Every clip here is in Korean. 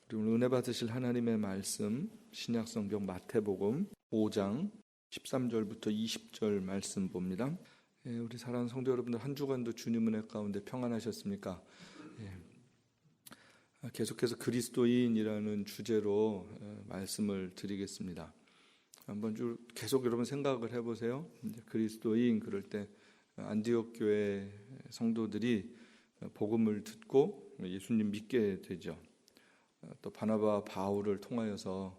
우리 오늘 은혜 받으실 하나님의 말씀 신약성경 마태복음 5장 13절부터 20절 말씀 봅니다. 우리 사랑하는 성도 여러분들, 한 주간도 주님 은혜 가운데 평안하셨습니까? 계속해서 그리스도인이라는 주제로 말씀을 드리겠습니다. 한번 계속 여러분 생각을 해보세요. 그리스도인, 그럴 때 안디옥 교회 성도들이 복음을 듣고 예수님 믿게 되죠. 또 바나바 바울을 통하여서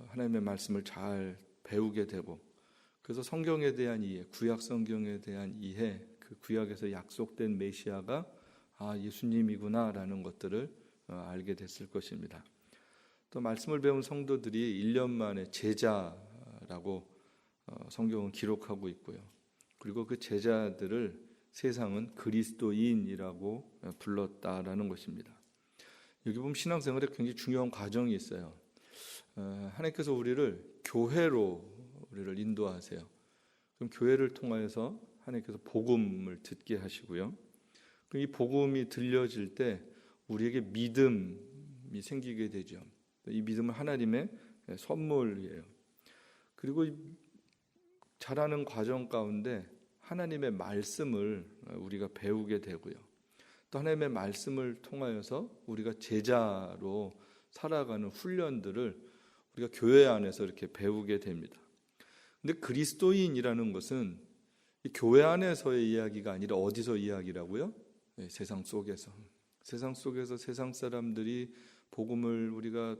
하나님의 말씀을 잘 배우게 되고, 그래서 성경에 대한 이해, 구약 성경에 대한 이해, 그 구약에서 약속된 메시아가 예수님이구나라는 것들을 알게 됐을 것입니다. 또 말씀을 배운 성도들이 1년 만에 제자라고 성경은 기록하고 있고요. 그리고 그 제자들을 세상은 그리스도인이라고 불렀다라는 것입니다. 여기 보면 신앙생활에 굉장히 중요한 과정이 있어요. 하나님께서 우리를 교회로 우리를 인도하세요. 그럼 교회를 통하여서 하나님께서 복음을 듣게 하시고요. 그럼 이 복음이 들려질 때 우리에게 믿음이 생기게 되죠. 이 믿음은 하나님의 선물이에요. 그리고 자라는 과정 가운데 하나님의 말씀을 우리가 배우게 되고요. 또 하나님의 말씀을 통하여서 우리가 제자로 살아가는 훈련들을 우리가 교회 안에서 이렇게 배우게 됩니다. 근데 그리스도인이라는 것은 교회 안에서의 이야기가 아니라 어디서 이야기라고요? 세상 속에서. 세상 속에서 세상 사람들이 복음을 우리가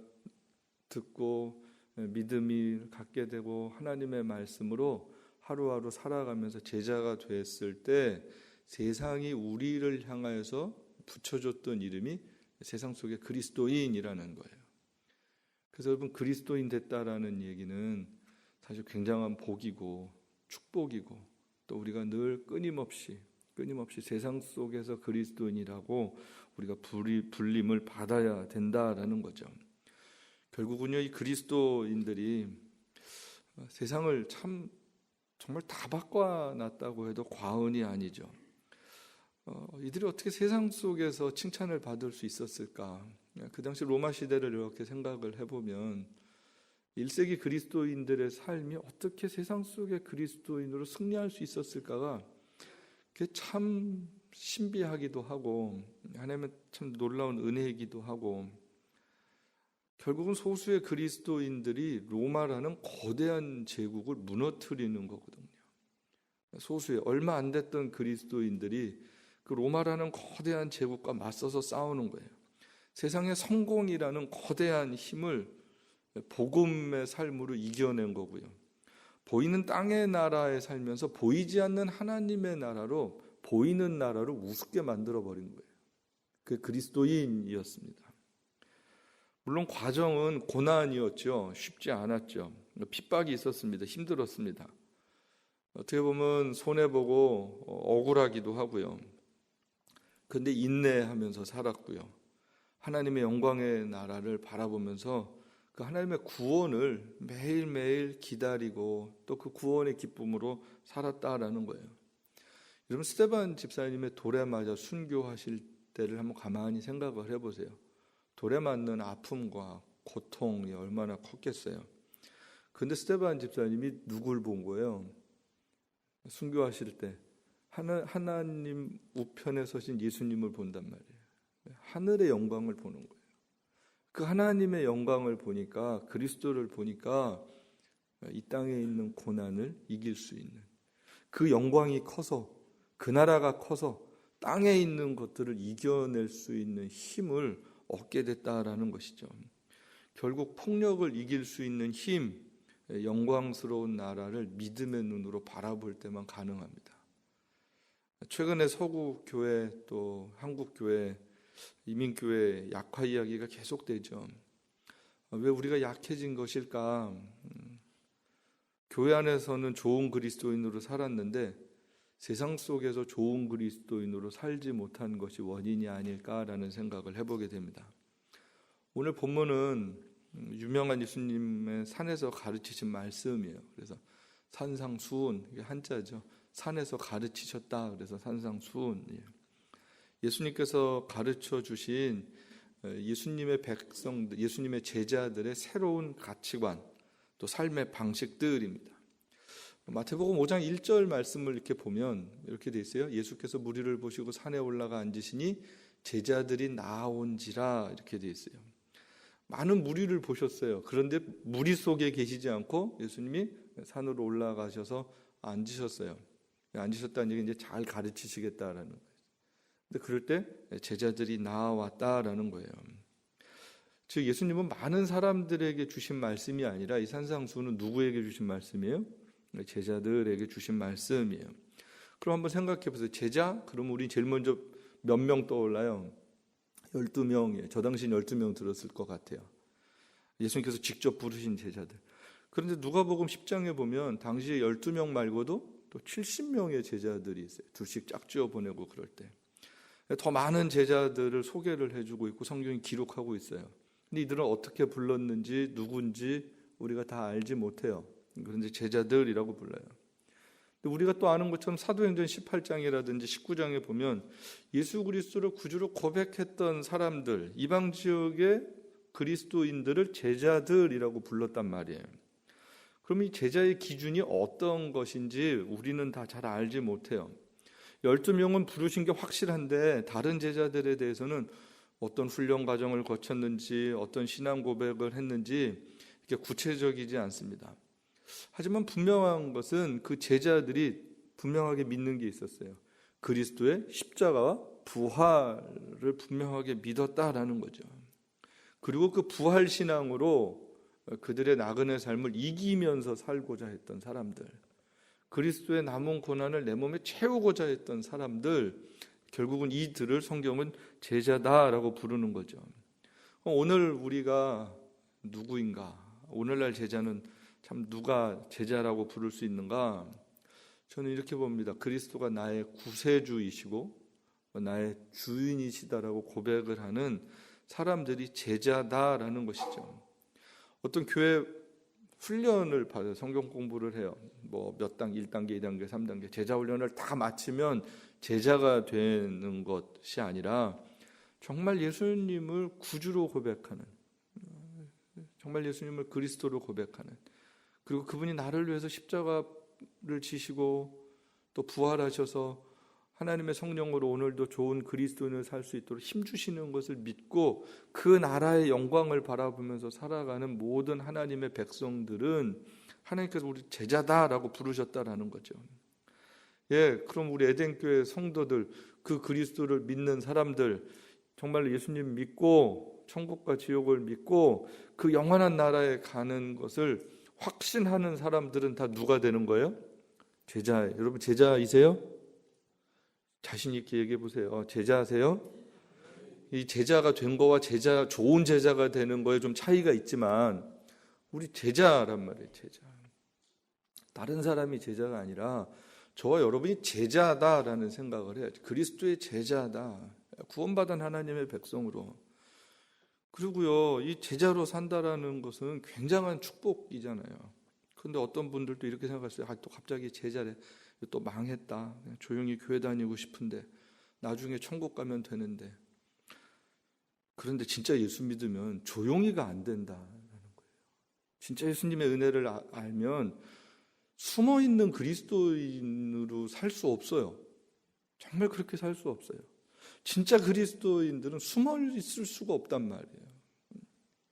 듣고 믿음이 갖게 되고 하나님의 말씀으로 하루하루 살아가면서 제자가 됐을 때 세상이 우리를 향하여서 붙여줬던 이름이 세상 속의 그리스도인이라는 거예요. 그래서 여러분, 그리스도인 됐다라는 얘기는 사실 굉장한 복이고 축복이고, 또 우리가 늘 끊임없이 세상 속에서 그리스도인이라고 우리가 불림을 받아야 된다라는 거죠. 결국은요, 이 그리스도인들이 세상을 정말 다 바꿔놨다고 해도 과언이 아니죠. 이들이 어떻게 세상 속에서 칭찬을 받을 수 있었을까? 그 당시 로마 시대를 이렇게 생각을 해보면 1세기 그리스도인들의 삶이 어떻게 세상 속의 그리스도인으로 승리할 수 있었을까가 그게 참 신비하기도 하고 하나님의 참 놀라운 은혜이기도 하고, 결국은 소수의 그리스도인들이 로마라는 거대한 제국을 무너뜨리는 거거든요. 소수의 얼마 안 됐던 그리스도인들이 그 로마라는 거대한 제국과 맞서서 싸우는 거예요. 세상의 성공이라는 거대한 힘을 복음의 삶으로 이겨낸 거고요. 보이는 땅의 나라에 살면서 보이지 않는 하나님의 나라로, 보이는 나라로 우습게 만들어버린 거예요. 그 그리스도인이었습니다. 물론 과정은 고난이었죠. 쉽지 않았죠. 핍박이 있었습니다. 힘들었습니다. 어떻게 보면 손해보고 억울하기도 하고요. 그런데 인내하면서 살았고요. 하나님의 영광의 나라를 바라보면서 그 하나님의 구원을 매일매일 기다리고 또 그 구원의 기쁨으로 살았다라는 거예요. 여러분, 스데반 집사님의 돌에 맞아 순교하실 때를 한번 가만히 생각을 해보세요. 돌에 맞는 아픔과 고통이 얼마나 컸겠어요. 그런데 스데반 집사님이 누굴 본 거예요? 순교하실 때 하나님 우편에 서신 예수님을 본단 말이에요. 하늘의 영광을 보는 거예요. 그 하나님의 영광을 보니까, 그리스도를 보니까 이 땅에 있는 고난을 이길 수 있는, 그 영광이 커서, 그 나라가 커서 땅에 있는 것들을 이겨낼 수 있는 힘을 얻게 됐다라는 것이죠. 결국 폭력을 이길 수 있는 힘, 영광스러운 나라를 믿음의 눈으로 바라볼 때만 가능합니다. 최근에 서구 교회 또 한국 교회, 이민교회 약화 이야기가 계속되죠. 왜 우리가 약해진 것일까? 교회 안에서는 좋은 그리스도인으로 살았는데 세상 속에서 좋은 그리스도인으로 살지 못한 것이 원인이 아닐까라는 생각을 해보게 됩니다. 오늘 본문은 유명한 예수님의 산에서 가르치신 말씀이에요. 그래서 산상수훈, 이게 한자죠. 산에서 가르치셨다. 그래서 산상수훈. 예수님께서 가르쳐 주신 예수님의 백성들, 예수님의 제자들의 새로운 가치관, 또 삶의 방식들입니다. 마태복음 5장 1절 말씀을 이렇게 보면 이렇게 돼 있어요. 예수께서 무리를 보시고 산에 올라가 앉으시니 제자들이 나온지라, 이렇게 돼 있어요. 많은 무리를 보셨어요. 그런데 무리 속에 계시지 않고 예수님이 산으로 올라가셔서 앉으셨어요. 앉으셨다는 얘기 이제 잘 가르치시겠다라는 거예요. 근데 그럴 때 제자들이 나왔다라는 거예요. 즉 예수님은 많은 사람들에게 주신 말씀이 아니라 이 산상수훈은 누구에게 주신 말씀이에요? 제자들에게 주신 말씀이에요. 그럼 한번 생각해 보세요. 제자? 그럼 우리 제일 먼저 몇 명 떠올라요? 12명이에요. 저 당시엔 12명 들었을 것 같아요. 예수님께서 직접 부르신 제자들. 그런데 누가복음 10장에 보면 당시에 12명 말고도 또 70명의 제자들이 있어요. 둘씩 짝지어 보내고 그럴 때. 더 많은 제자들을 소개를 해주고 있고 성경이 기록하고 있어요. 근데 이들은 어떻게 불렀는지 누군지 우리가 다 알지 못해요. 그런데 제자들이라고 불러요. 근데 우리가 또 아는 것처럼 사도행전 18장이라든지 19장에 보면 예수 그리스도를 구주로 고백했던 사람들, 이방 지역의 그리스도인들을 제자들이라고 불렀단 말이에요. 그럼 이 제자의 기준이 어떤 것인지 우리는 다 잘 알지 못해요. 12명은 부르신 게 확실한데 다른 제자들에 대해서는 어떤 훈련 과정을 거쳤는지 어떤 신앙 고백을 했는지 이렇게 구체적이지 않습니다. 하지만 분명한 것은 그 제자들이 분명하게 믿는 게 있었어요. 그리스도의 십자가와 부활을 분명하게 믿었다라는 거죠. 그리고 그 부활 신앙으로 그들의 나그네 삶을 이기면서 살고자 했던 사람들, 그리스도의 남은 고난을 내 몸에 채우고자 했던 사람들, 결국은 이들을 성경은 제자다라고 부르는 거죠. 오늘 우리가 누구인가? 오늘날 제자는 참 누가 제자라고 부를 수 있는가? 저는 이렇게 봅니다. 그리스도가 나의 구세주이시고 나의 주인이시다라고 고백을 하는 사람들이 제자다라는 것이죠. 어떤 교회 훈련을 받아요. 성경 공부를 해요. 뭐 몇 단계, 1단계, 2단계, 3단계 제자 훈련을 다 마치면 제자가 되는 것이 아니라 정말 예수님을 구주로 고백하는, 정말 예수님을 그리스도로 고백하는, 그리고 그분이 나를 위해서 십자가를 지시고 또 부활하셔서 하나님의 성령으로 오늘도 좋은 그리스도인을 살 수 있도록 힘주시는 것을 믿고 그 나라의 영광을 바라보면서 살아가는 모든 하나님의 백성들은 하나님께서 우리 제자다라고 부르셨다라는 거죠. 그럼 우리 에덴교회 성도들, 그 그리스도를 믿는 사람들, 정말 예수님 믿고 천국과 지옥을 믿고 그 영원한 나라에 가는 것을 확신하는 사람들은 다 누가 되는 거예요? 제자예요. 여러분 제자이세요? 자신 있게 얘기해 보세요. 제자세요? 이 제자가 된 거와 좋은 제자가 되는 거에 좀 차이가 있지만 우리 제자란 말이에요. 제자. 다른 사람이 제자가 아니라 저와 여러분이 제자다라는 생각을 해요. 그리스도의 제자다. 구원받은 하나님의 백성으로. 그리고요, 이 제자로 산다라는 것은 굉장한 축복이잖아요. 그런데 어떤 분들도 이렇게 생각했어요. 또 갑자기 제자래. 또 망했다. 그냥 조용히 교회 다니고 싶은데 나중에 천국 가면 되는데. 그런데 진짜 예수 믿으면 조용히가 안 된다는 거예요. 진짜 예수님의 은혜를 알면 숨어있는 그리스도인으로 살 수 없어요. 정말 그렇게 살 수 없어요. 진짜 그리스도인들은 숨어 있을 수가 없단 말이에요.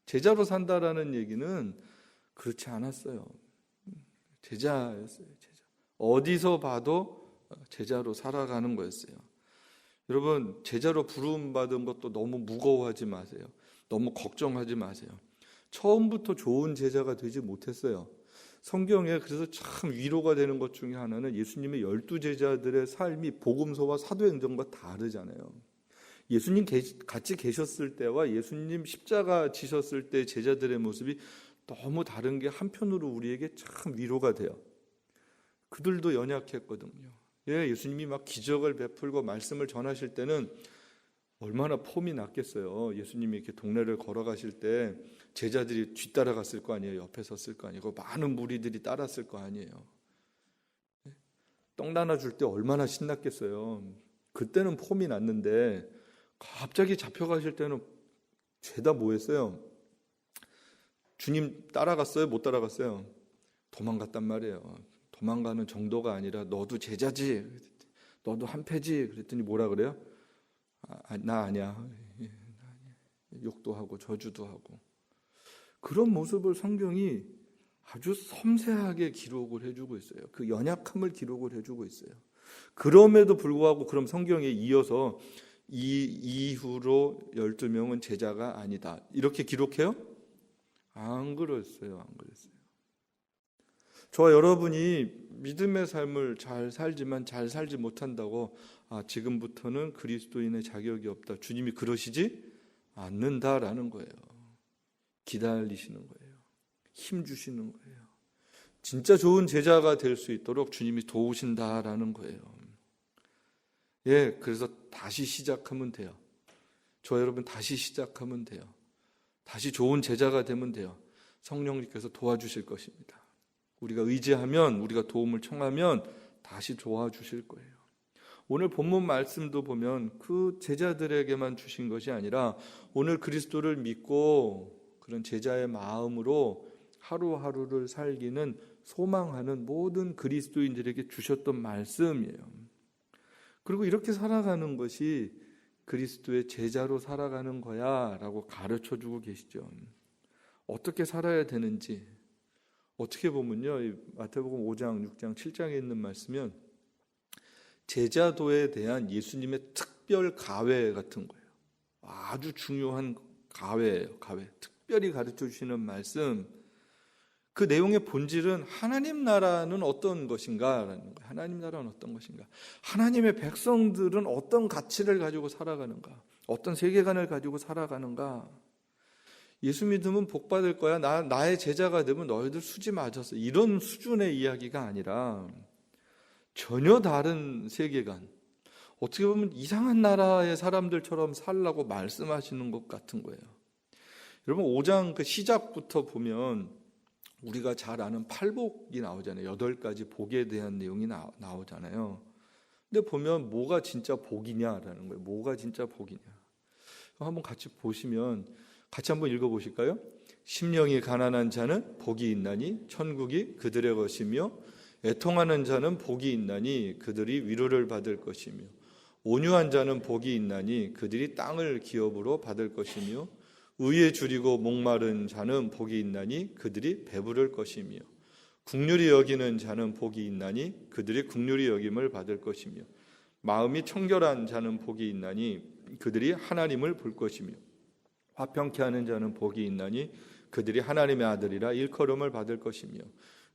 제자로 산다라는 얘기는 그렇지 않았어요. 제자였어요. 제자. 어디서 봐도 제자로 살아가는 거였어요. 여러분, 제자로 부름받은 것도 너무 무거워하지 마세요. 너무 걱정하지 마세요. 처음부터 좋은 제자가 되지 못했어요. 성경에 그래서 참 위로가 되는 것 중에 하나는 예수님의 12제자들의 삶이 복음서와 사도행전과 다르잖아요. 예수님 같이 계셨을 때와 예수님 십자가 지셨을 때 제자들의 모습이 너무 다른 게 한편으로 우리에게 참 위로가 돼요. 그들도 연약했거든요. 예수님이 막 기적을 베풀고 말씀을 전하실 때는 얼마나 폼이 났겠어요. 예수님이 이렇게 동네를 걸어가실 때 제자들이 뒤따라갔을 거 아니에요. 옆에 섰을 거 아니에요. 많은 무리들이 따랐을 거 아니에요. 떡 나눠줄 때 얼마나 신났겠어요. 그때는 폼이 났는데 갑자기 잡혀가실 때는 죄다 뭐 했어요? 주님 따라갔어요? 못 따라갔어요? 도망갔단 말이에요. 도망가는 정도가 아니라 너도 제자지, 너도 한패지. 그랬더니 뭐라 그래요? 나 아니야. 욕도 하고 저주도 하고. 그런 모습을 성경이 아주 섬세하게 기록을 해주고 있어요. 그 연약함을 기록을 해주고 있어요. 그럼에도 불구하고 그럼 성경에 이어서 이 이후로 12명은 제자가 아니다, 이렇게 기록해요? 안 그랬어요. 안 그랬어요. 저와 여러분이 믿음의 삶을 잘 살지만 잘 살지 못한다고 지금부터는 그리스도인의 자격이 없다, 주님이 그러시지 않는다라는 거예요. 기다리시는 거예요. 힘 주시는 거예요. 진짜 좋은 제자가 될 수 있도록 주님이 도우신다라는 거예요. 그래서 다시 시작하면 돼요. 저 여러분 다시 시작하면 돼요. 다시 좋은 제자가 되면 돼요. 성령님께서 도와주실 것입니다. 우리가 의지하면, 우리가 도움을 청하면 다시 도와주실 거예요. 오늘 본문 말씀도 보면 그 제자들에게만 주신 것이 아니라 오늘 그리스도를 믿고 그런 제자의 마음으로 하루하루를 살기는 소망하는 모든 그리스도인들에게 주셨던 말씀이에요. 그리고 이렇게 살아가는 것이 그리스도의 제자로 살아가는 거야 라고 가르쳐주고 계시죠. 어떻게 살아야 되는지, 어떻게 보면요, 마태복음 5장, 6장, 7장에 있는 말씀은 제자도에 대한 예수님의 특별 가회 같은 거예요. 아주 중요한 가회예요. 가회. 특별히 가르쳐 주시는 말씀. 그 내용의 본질은 하나님 나라는 어떤 것인가라는 거예요. 하나님 나라는 어떤 것인가? 하나님의 백성들은 어떤 가치를 가지고 살아가는가? 어떤 세계관을 가지고 살아가는가? 예수 믿으면 복 받을 거야. 나의 제자가 되면 너희들 수지 맞았어. 이런 수준의 이야기가 아니라 전혀 다른 세계관. 어떻게 보면 이상한 나라의 사람들처럼 살라고 말씀하시는 것 같은 거예요. 여러분 5장 그 시작부터 보면 우리가 잘 아는 팔복이 나오잖아요. 8가지 복에 대한 내용이 나오잖아요. 근데 보면 뭐가 진짜 복이냐라는 거예요. 뭐가 진짜 복이냐. 한번 같이 보시면 같이 한번 읽어보실까요? 심령이 가난한 자는 복이 있나니 천국이 그들의 것이며 애통하는 자는 복이 있나니 그들이 위로를 받을 것이며 온유한 자는 복이 있나니 그들이 땅을 기업으로 받을 것이며 의에 줄이고 목마른 자는 복이 있나니 그들이 배부를 것이며 긍휼히 여기는 자는 복이 있나니 그들이 긍휼히 여김을 받을 것이며 마음이 청결한 자는 복이 있나니 그들이 하나님을 볼 것이며 화평케 하는 자는 복이 있나니 그들이 하나님의 아들이라 일컬음을 받을 것이며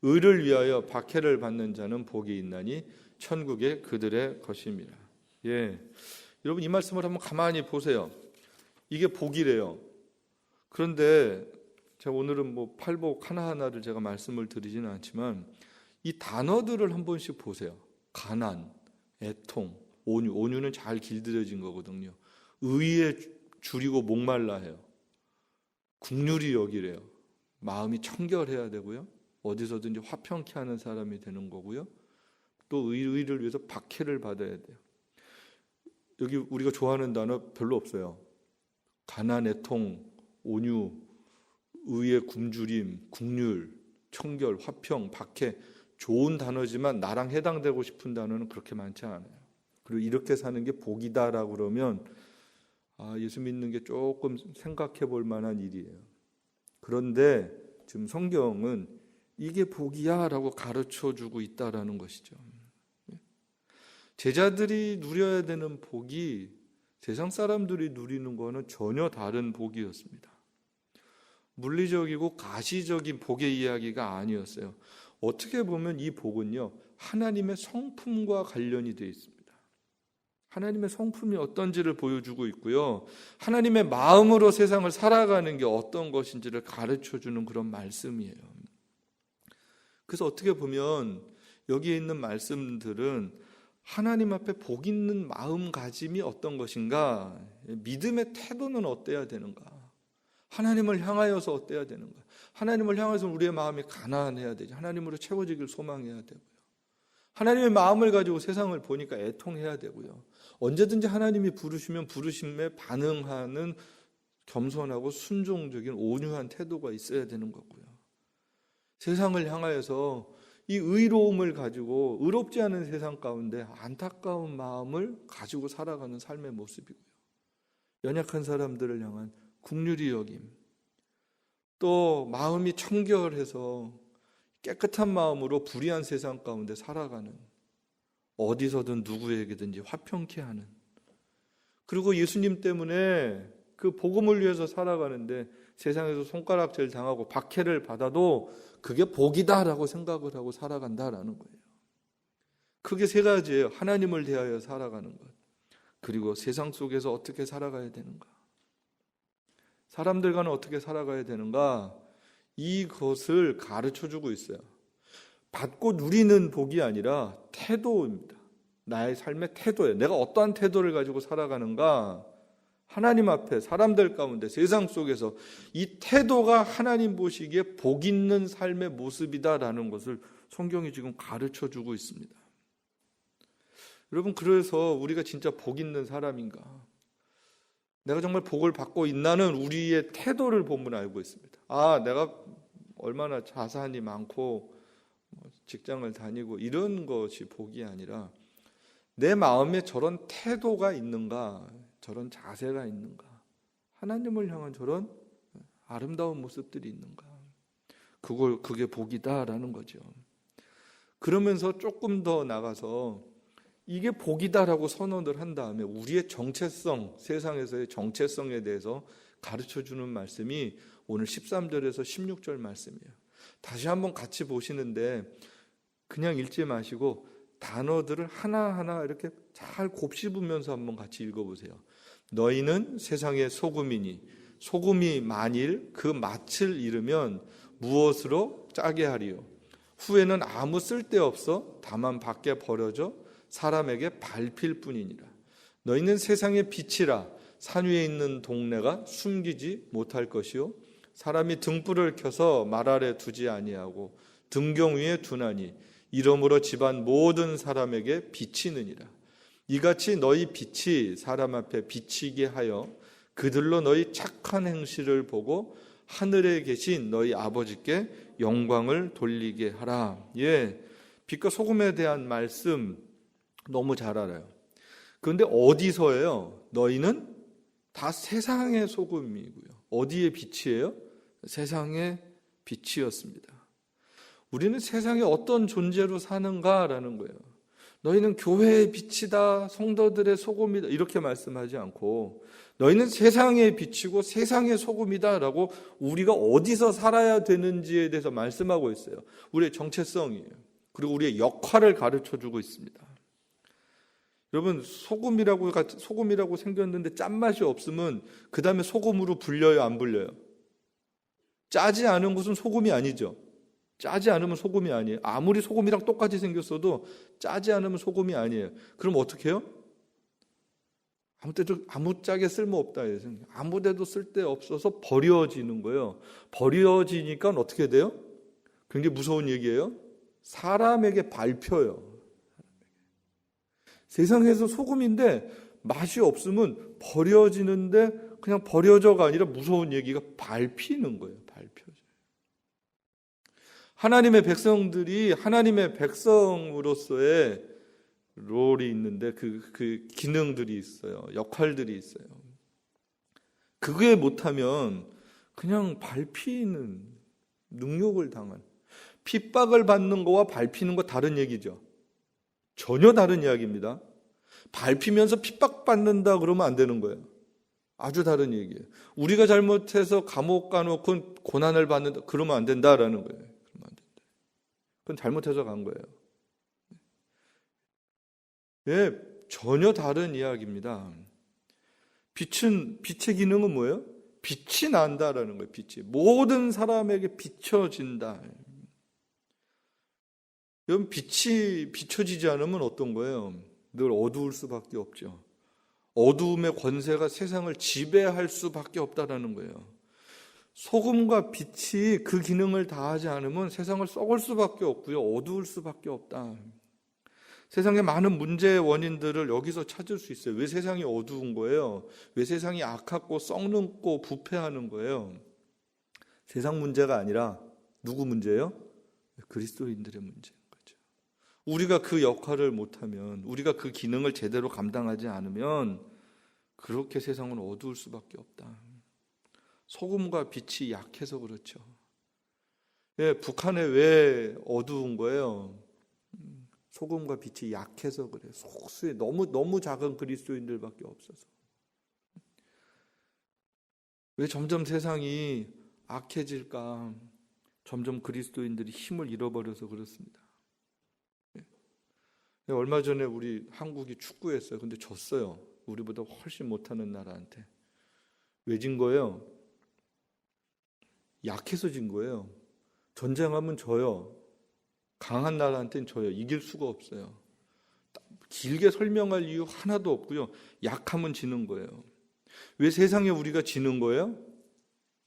의를 위하여 박해를 받는 자는 복이 있나니 천국에 그들의 것입니다. 여러분 이 말씀을 한번 가만히 보세요. 이게 복이래요. 그런데 제가 오늘은 팔복 하나하나를 제가 말씀을 드리지는 않지만 이 단어들을 한 번씩 보세요. 가난, 애통, 온유. 온유는 잘 길들여진 거거든요. 의에 줄이고 목말라 해요. 긍휼히 여기래요. 마음이 청결해야 되고요. 어디서든지 화평케 하는 사람이 되는 거고요. 또 의를 위해서 박해를 받아야 돼요. 여기 우리가 좋아하는 단어 별로 없어요. 가난, 애통, 온유, 의의 굶주림, 긍휼, 청결, 화평, 박해. 좋은 단어지만 나랑 해당되고 싶은 단어는 그렇게 많지 않아요. 그리고 이렇게 사는 게 복이다라고 그러면 예수 믿는 게 조금 생각해 볼 만한 일이에요. 그런데 지금 성경은 이게 복이야 라고 가르쳐주고 있다라는 것이죠. 제자들이 누려야 되는 복이 세상 사람들이 누리는 거는 전혀 다른 복이었습니다. 물리적이고 가시적인 복의 이야기가 아니었어요. 어떻게 보면 이 복은요, 하나님의 성품과 관련이 되어 있습니다. 하나님의 성품이 어떤지를 보여주고 있고요. 하나님의 마음으로 세상을 살아가는 게 어떤 것인지를 가르쳐주는 그런 말씀이에요. 그래서 어떻게 보면 여기에 있는 말씀들은 하나님 앞에 복 있는 마음가짐이 어떤 것인가, 믿음의 태도는 어때야 되는가, 하나님을 향하여서 어때야 되는가, 하나님을 향해서 우리의 마음이 가난해야 되죠. 하나님으로 채워지길 소망해야 되고요. 하나님의 마음을 가지고 세상을 보니까 애통해야 되고요. 언제든지 하나님이 부르시면 부르심에 반응하는 겸손하고 순종적인 온유한 태도가 있어야 되는 거고요. 세상을 향하여서 이 의로움을 가지고 의롭지 않은 세상 가운데 안타까운 마음을 가지고 살아가는 삶의 모습이고요. 연약한 사람들을 향한 긍휼히 여김, 또 마음이 청결해서 깨끗한 마음으로 불의한 세상 가운데 살아가는, 어디서든 누구에게든지 화평케 하는, 그리고 예수님 때문에 그 복음을 위해서 살아가는데 세상에서 손가락질 당하고 박해를 받아도 그게 복이다라고 생각을 하고 살아간다라는 거예요. 크게 세 가지예요. 하나님을 대하여 살아가는 것, 그리고 세상 속에서 어떻게 살아가야 되는가, 사람들과는 어떻게 살아가야 되는가, 이것을 가르쳐주고 있어요. 받고 누리는 복이 아니라 태도입니다. 나의 삶의 태도예요. 내가 어떠한 태도를 가지고 살아가는가, 하나님 앞에, 사람들 가운데, 세상 속에서 이 태도가 하나님 보시기에 복 있는 삶의 모습이다라는 것을 성경이 지금 가르쳐주고 있습니다. 여러분, 그래서 우리가 진짜 복 있는 사람인가, 내가 정말 복을 받고 있나는 우리의 태도를 보면 알고 있습니다. 내가 얼마나 자산이 많고 직장을 다니고 이런 것이 복이 아니라 내 마음에 저런 태도가 있는가, 저런 자세가 있는가, 하나님을 향한 저런 아름다운 모습들이 있는가, 그게 복이다라는 거죠. 그러면서 조금 더 나가서 이게 복이다라고 선언을 한 다음에 우리의 정체성, 세상에서의 정체성에 대해서 가르쳐주는 말씀이 오늘 13절에서 16절 말씀이에요. 다시 한번 같이 보시는데 그냥 읽지 마시고 단어들을 하나하나 이렇게 잘 곱씹으면서 한번 같이 읽어보세요. 너희는 세상의 소금이니 소금이 만일 그 맛을 잃으면 무엇으로 짜게 하리요? 후에는 아무 쓸데없어 다만 밖에 버려져 사람에게 밟힐 뿐이니라. 너희는 세상의 빛이라. 산 위에 있는 동네가 숨기지 못할 것이요 사람이 등불을 켜서 말 아래 두지 아니하고 등경 위에 두나니 이러므로 집안 모든 사람에게 비치느니라. 이같이 너희 빛이 사람 앞에 비치게 하여 그들로 너희 착한 행실을 보고 하늘에 계신 너희 아버지께 영광을 돌리게 하라. 빛과 소금에 대한 말씀 너무 잘 알아요. 그런데 어디서예요? 너희는 다 세상의 소금이고요. 어디의 빛이에요? 세상의 빛이었습니다. 우리는 세상에 어떤 존재로 사는가라는 거예요. 너희는 교회의 빛이다, 성도들의 소금이다 이렇게 말씀하지 않고 너희는 세상의 빛이고 세상의 소금이다 라고 우리가 어디서 살아야 되는지에 대해서 말씀하고 있어요. 우리의 정체성이에요. 그리고 우리의 역할을 가르쳐주고 있습니다. 여러분, 소금이라고 생겼는데 짠맛이 없으면 그 다음에 소금으로 불려요, 안 불려요? 짜지 않은 것은 소금이 아니죠. 짜지 않으면 소금이 아니에요. 아무리 소금이랑 똑같이 생겼어도 짜지 않으면 소금이 아니에요. 그럼 어떻게 해요? 아무짝에 쓸모없다. 아무데도 쓸데없어서 버려지는 거예요. 버려지니까 어떻게 돼요? 굉장히 무서운 얘기예요. 사람에게 밟혀요. 세상에서 소금인데 맛이 없으면 버려지는데 그냥 버려져가 아니라 무서운 얘기가 밟히는 거예요. 밟혀져요. 하나님의 백성들이 하나님의 백성으로서의 롤이 있는데 그 기능들이 있어요. 역할들이 있어요. 그게 못하면 그냥 밟히는 능욕을 당한, 핍박을 받는 거와 밟히는 거 다른 얘기죠. 전혀 다른 이야기입니다. 밟히면서 핍박받는다 그러면 안 되는 거예요. 아주 다른 얘기예요. 우리가 잘못해서 감옥 가놓고 고난을 받는다 그러면 안 된다라는 거예요. 그러면 안 된다. 그건 잘못해서 간 거예요. 전혀 다른 이야기입니다. 빛의 기능은 뭐예요? 빛이 난다라는 거예요. 빛이 모든 사람에게 비춰진다. 여러분, 빛이 비춰지지 않으면 어떤 거예요? 늘 어두울 수밖에 없죠. 어두움의 권세가 세상을 지배할 수밖에 없다라는 거예요. 소금과 빛이 그 기능을 다하지 않으면 세상을 썩을 수밖에 없고요. 어두울 수밖에 없다. 세상의 많은 문제의 원인들을 여기서 찾을 수 있어요. 왜 세상이 어두운 거예요? 왜 세상이 악하고 썩는고 부패하는 거예요? 세상 문제가 아니라 누구 문제예요? 그리스도인들의 문제인 거죠. 우리가 그 역할을 못하면, 우리가 그 기능을 제대로 감당하지 않으면 그렇게 세상은 어두울 수밖에 없다. 소금과 빛이 약해서 그렇죠. 예, 북한에 왜 어두운 거예요? 소금과 빛이 약해서 그래요. 속수에 너무 작은 그리스도인들밖에 없어서. 왜 점점 세상이 악해질까? 점점 그리스도인들이 힘을 잃어버려서 그렇습니다. 얼마 전에 우리 한국이 축구했어요. 근데 졌어요. 우리보다 훨씬 못하는 나라한테. 왜 진 거예요? 약해서 진 거예요. 전쟁하면 져요. 강한 나라한테는 져요. 이길 수가 없어요. 길게 설명할 이유 하나도 없고요. 약하면 지는 거예요. 왜 세상에 우리가 지는 거예요?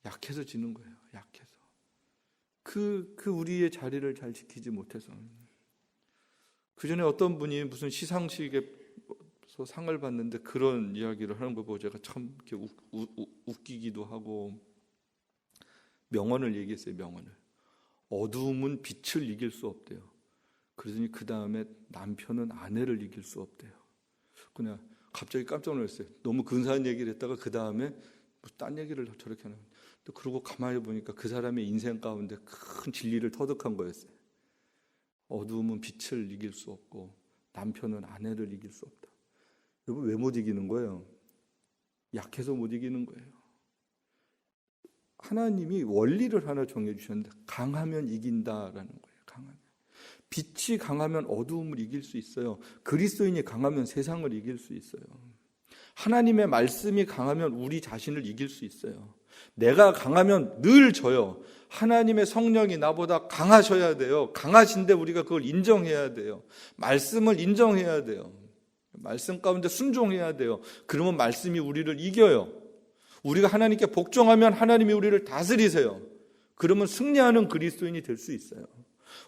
약해서 지는 거예요. 약해서. 그 우리의 자리를 잘 지키지 못해서. 그 전에 어떤 분이 무슨 시상식에서 상을 받는데 그런 이야기를 하는 거 보고 제가 참 이렇게 웃기기도 하고, 명언을 얘기했어요. 명언을. 어두움은 빛을 이길 수 없대요. 그러더니 그 다음에 남편은 아내를 이길 수 없대요. 그냥 갑자기 깜짝 놀랐어요. 너무 근사한 얘기를 했다가 그 다음에 딴 얘기를 저렇게 하는. 그러고 가만히 보니까 그 사람의 인생 가운데 큰 진리를 터득한 거였어요. 어두움은 빛을 이길 수 없고 남편은 아내를 이길 수 없다. 여러분, 왜 못 이기는 거예요? 약해서 못 이기는 거예요. 하나님이 원리를 하나 정해주셨는데 강하면 이긴다라는 거예요. 강하면. 빛이 강하면 어두움을 이길 수 있어요. 그리스도인이 강하면 세상을 이길 수 있어요. 하나님의 말씀이 강하면 우리 자신을 이길 수 있어요. 내가 강하면 늘 져요. 하나님의 성령이 나보다 강하셔야 돼요. 강하신데 우리가 그걸 인정해야 돼요. 말씀을 인정해야 돼요. 말씀 가운데 순종해야 돼요. 그러면 말씀이 우리를 이겨요. 우리가 하나님께 복종하면 하나님이 우리를 다스리세요. 그러면 승리하는 그리스도인이 될 수 있어요.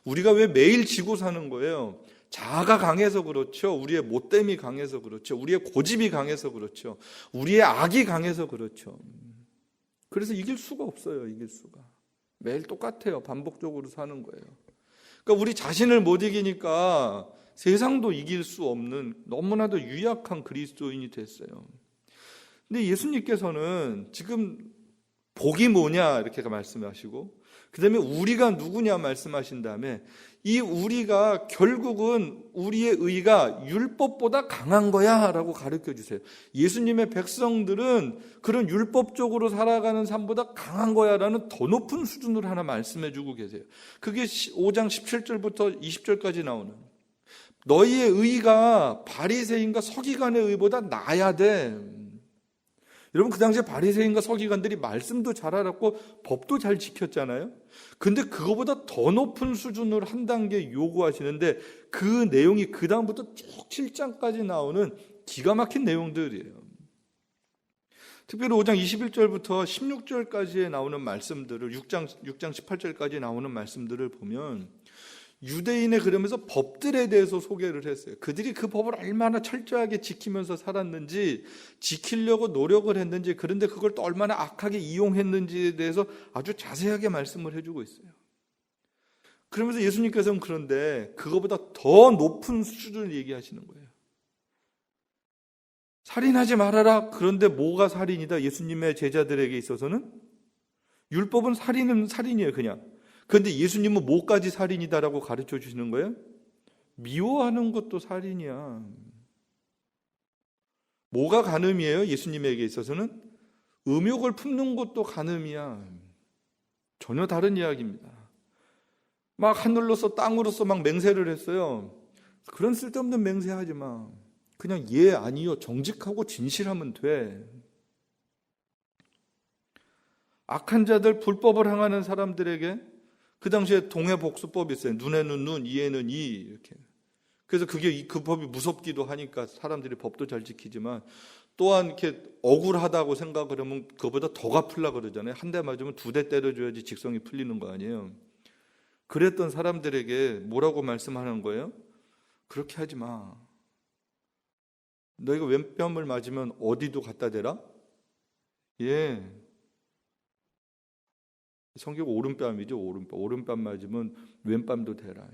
우리가 왜 매일 지고 사는 거예요? 자아가 강해서 그렇죠. 우리의 못됨이 강해서 그렇죠. 우리의 고집이 강해서 그렇죠. 우리의 악이 강해서 그렇죠. 그래서 이길 수가 없어요. 이길 수가. 매일 똑같아요. 반복적으로 사는 거예요. 그러니까 우리 자신을 못 이기니까 세상도 이길 수 없는 너무나도 유약한 그리스도인이 됐어요. 근데 예수님께서는 지금 복이 뭐냐 이렇게 말씀하시고, 그 다음에 우리가 누구냐 말씀하신 다음에 이 우리가 결국은 우리의 의가 율법보다 강한 거야 라고 가르쳐 주세요. 예수님의 백성들은 그런 율법적으로 살아가는 삶보다 강한 거야 라는 더 높은 수준으로 하나 말씀해 주고 계세요. 그게 5장 17절부터 20절까지 나오는, 너희의 의가 바리새인과 서기관의 의보다 나아야 돼. 여러분, 그 당시에 바리새인과 서기관들이 말씀도 잘 알았고 법도 잘 지켰잖아요. 근데 그거보다 더 높은 수준으로 한 단계 요구하시는데 그 내용이 그 다음부터 쭉 7장까지 나오는 기가 막힌 내용들이에요. 특별히 5장 21절부터 16절까지에 나오는 말씀들을, 6장 18절까지 나오는 말씀들을 보면 유대인의 그러면서 법들에 대해서 소개를 했어요. 그들이 그 법을 얼마나 철저하게 지키면서 살았는지, 지키려고 노력을 했는지, 그런데 그걸 또 얼마나 악하게 이용했는지에 대해서 아주 자세하게 말씀을 해주고 있어요. 그러면서 예수님께서는 그런데 그거보다 더 높은 수준을 얘기하시는 거예요. 살인하지 말아라. 그런데 뭐가 살인이다? 예수님의 제자들에게 있어서는 율법은 살인은 살인이에요, 그냥. 그런데 예수님은 뭐까지 살인이다라고 가르쳐 주시는 거예요? 미워하는 것도 살인이야. 뭐가 간음이에요? 예수님에게 있어서는 음욕을 품는 것도 간음이야. 전혀 다른 이야기입니다. 막 하늘로서 땅으로서 막 맹세를 했어요. 그런 쓸데없는 맹세하지 마. 그냥 예, 아니요, 정직하고 진실하면 돼. 악한 자들, 불법을 행하는 사람들에게 그 당시에 동해복수법이 있어요. 눈에는 눈, 이에는 이, 이렇게. 그래서 그 법이 무섭기도 하니까 사람들이 법도 잘 지키지만, 또한 이렇게 억울하다고 생각을 하면 그거보다 더 갚으려고 그러잖아요. 한 대 맞으면 2대 때려줘야지 직성이 풀리는 거 아니에요. 그랬던 사람들에게 뭐라고 말씀하는 거예요? 그렇게 하지 마. 너희가 왼뺨을 맞으면 어디도 갖다 대라? 예. 성경 오른뺨이죠. 오른뺨 맞으면 왼뺨도 대라.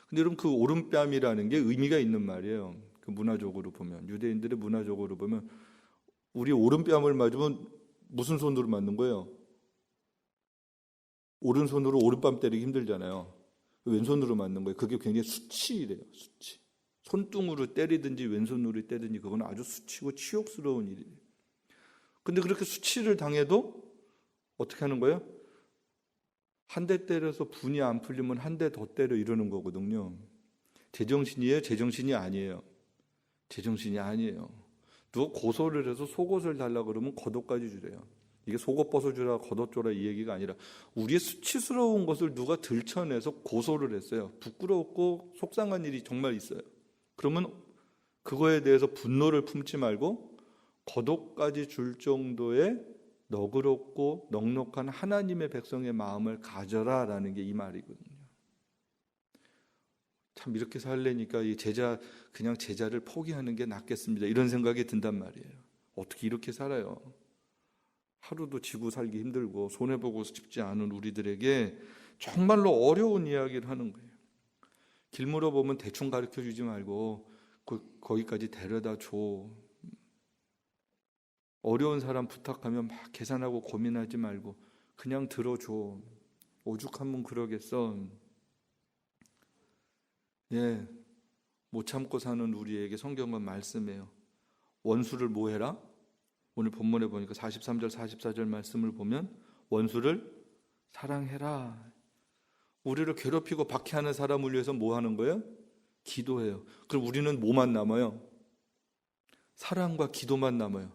근데 여러분, 그 오른뺨이라는 게 의미가 있는 말이에요. 그 문화적으로 보면, 유대인들의 문화적으로 보면 우리 오른뺨을 맞으면 무슨 손으로 맞는 거예요? 오른손으로 오른뺨 때리기 힘들잖아요. 왼손으로 맞는 거예요. 그게 굉장히 수치래요. 수치. 손등으로 때리든지 왼손으로 때리든지 그건 아주 수치고 치욕스러운 일이에요. 근데 그렇게 수치를 당해도 어떻게 하는 거예요? 한 대 때려서 분이 안 풀리면 한 대 더 때려 이러는 거거든요. 제정신이에요? 제정신이 아니에요. 제정신이 아니에요. 누가 고소를 해서 속옷을 달라 그러면 겉옷까지 주래요. 이게 속옷 벗어주라 겉옷 줘라 이 얘기가 아니라 우리의 수치스러운 것을 누가 들춰내서 고소를 했어요. 부끄럽고 속상한 일이 정말 있어요. 그러면 그거에 대해서 분노를 품지 말고 겉옷까지 줄 정도의 너그럽고 넉넉한 하나님의 백성의 마음을 가져라라는 게 이 말이거든요. 참 이렇게 살려니까 이 그냥 제자를 포기하는 게 낫겠습니다. 이런 생각이 든단 말이에요. 어떻게 이렇게 살아요? 하루도 지고 살기 힘들고 손해보고 싶지 않은 우리들에게 정말로 어려운 이야기를 하는 거예요. 길 물어보면 대충 가르쳐주지 말고 거기까지 데려다 줘. 어려운 사람 부탁하면 막 계산하고 고민하지 말고 그냥 들어줘. 오죽하면 그러겠어. 예, 못 참고 사는 우리에게 성경은 말씀해요. 원수를 뭐 해라? 오늘 본문에 보니까 43절 44절 말씀을 보면 원수를 사랑해라. 우리를 괴롭히고 박해하는 사람을 위해서 뭐 하는 거예요? 기도해요. 그럼 우리는 뭐만 남아요? 사랑과 기도만 남아요.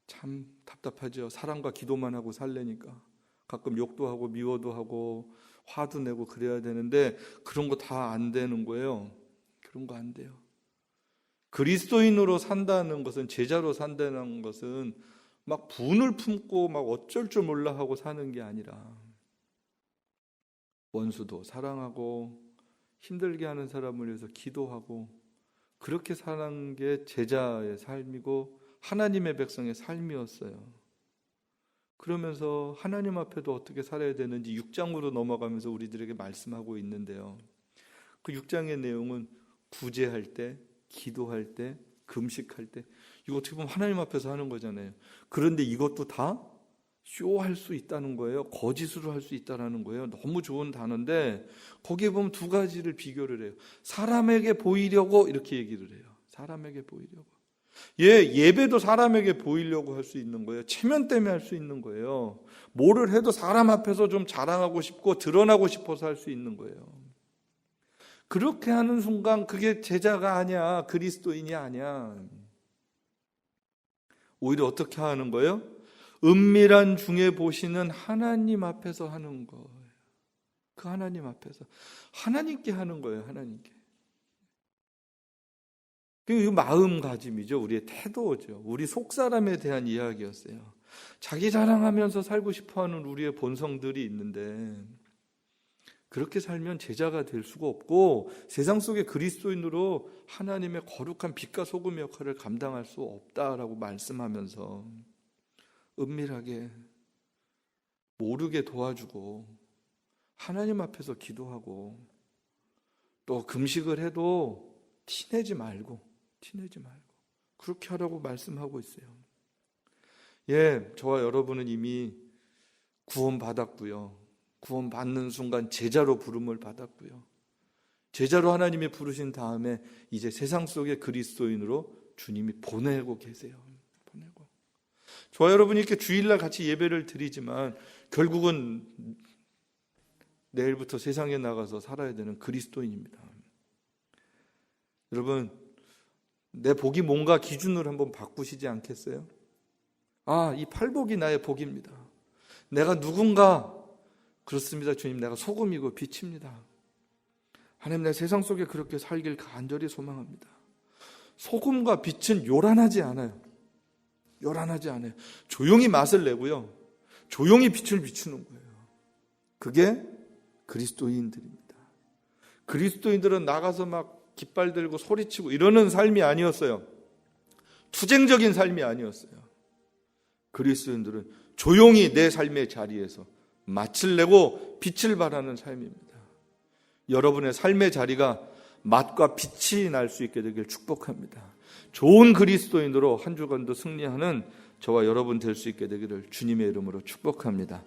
참 답답하죠. 사랑과 기도만 하고 살려니까 가끔 욕도 하고 미워도 하고 화도 내고 그래야 되는데 그런 거 다 안 되는 거예요. 그런 거 안 돼요. 그리스도인으로 산다는 것은, 제자로 산다는 것은 막 분을 품고 막 어쩔 줄 몰라 하고 사는 게 아니라 원수도 사랑하고 힘들게 하는 사람을 위해서 기도하고 그렇게 사는 게 제자의 삶이고 하나님의 백성의 삶이었어요. 그러면서 하나님 앞에도 어떻게 살아야 되는지 6장으로 넘어가면서 우리들에게 말씀하고 있는데요. 그 6장의 내용은 구제할 때, 기도할 때, 금식할 때, 이거 어떻게 보면 하나님 앞에서 하는 거잖아요. 그런데 이것도 다 쇼할 수 있다는 거예요. 거짓으로 할 수 있다는 거예요. 너무 좋은 단어인데 거기에 보면 두 가지를 비교를 해요. 사람에게 보이려고 이렇게 얘기를 해요. 사람에게 보이려고. 예배도 사람에게 보이려고 할 수 있는 거예요. 체면 때문에 할 수 있는 거예요. 뭐를 해도 사람 앞에서 좀 자랑하고 싶고 드러나고 싶어서 할 수 있는 거예요. 그렇게 하는 순간 그게 제자가 아니야. 그리스도인이 아니야. 오히려 어떻게 하는 거예요? 은밀한 중에 보시는 하나님 앞에서 하는 거예요. 그 하나님 앞에서 하나님께 하는 거예요. 하나님께. 이 마음가짐이죠. 우리의 태도죠. 우리 속사람에 대한 이야기였어요. 자기 자랑하면서 살고 싶어하는 우리의 본성들이 있는데 그렇게 살면 제자가 될 수가 없고 세상 속의 그리스도인으로 하나님의 거룩한 빛과 소금의 역할을 감당할 수 없다라고 말씀하면서 은밀하게 모르게 도와주고 하나님 앞에서 기도하고 또 금식을 해도 티내지 말고 그렇게 하라고 말씀하고 있어요. 저와 여러분은 이미 구원받았고요. 구원받는 순간 제자로 부름을 받았고요. 제자로 하나님이 부르신 다음에 이제 세상 속의 그리스도인으로 주님이 보내고 계세요. 보내고. 저와 여러분이 이렇게 주일날 같이 예배를 드리지만 결국은 내일부터 세상에 나가서 살아야 되는 그리스도인입니다. 여러분, 내 복이 뭔가 기준을 한번 바꾸시지 않겠어요? 이 팔복이 나의 복입니다. 내가 누군가, 그렇습니다. 주님, 내가 소금이고 빛입니다. 하나님, 내 세상 속에 그렇게 살길 간절히 소망합니다. 소금과 빛은 요란하지 않아요. 조용히 맛을 내고요. 조용히 빛을 비추는 거예요. 그게 그리스도인들입니다. 그리스도인들은 나가서 막 깃발 들고 소리치고 이러는 삶이 아니었어요. 투쟁적인 삶이 아니었어요. 그리스도인들은 조용히 내 삶의 자리에서 맛을 내고 빛을 발하는 삶입니다. 여러분의 삶의 자리가 맛과 빛이 날 수 있게 되길 축복합니다. 좋은 그리스도인으로 한 주간도 승리하는 저와 여러분 될 수 있게 되기를 주님의 이름으로 축복합니다.